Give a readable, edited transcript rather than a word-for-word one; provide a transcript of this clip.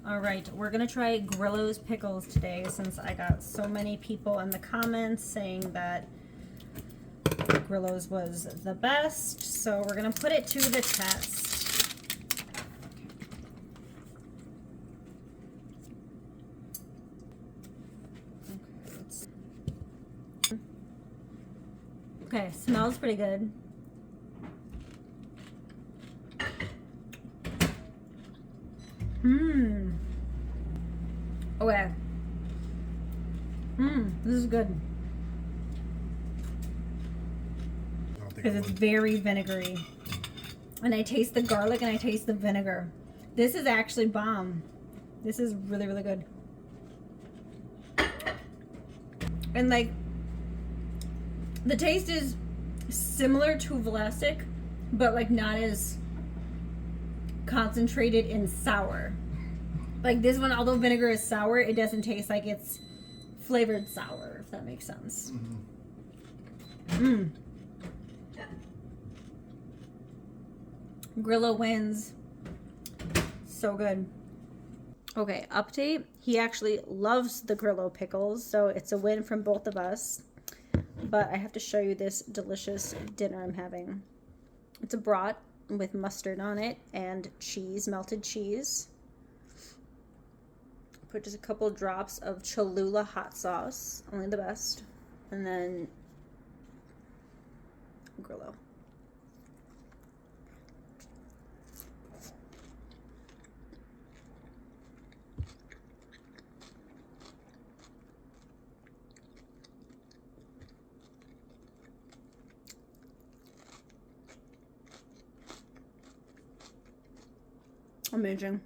All right, we're gonna try Grillo's pickles today since I got so many people in the comments saying that Grillo's was the best. So we're gonna put it to the test. Okay, smells pretty good. Okay. This is good. Because it's very vinegary. And I taste the garlic and I taste the vinegar. This is actually bomb. This is really, really good. And like, the taste is similar to Vlasic, but like not as concentrated in sour. Like this one, although vinegar is sour, it doesn't taste like it's flavored sour, if that makes sense. Grillo wins. So good. Okay, update. He actually loves the Grillo pickles, so it's a win from both of us. But I have to show you this delicious dinner I'm having. It's a brat with mustard on it and cheese, melted cheese. Put just a couple drops of Cholula hot sauce, only the best. And then Grillo. Amazing.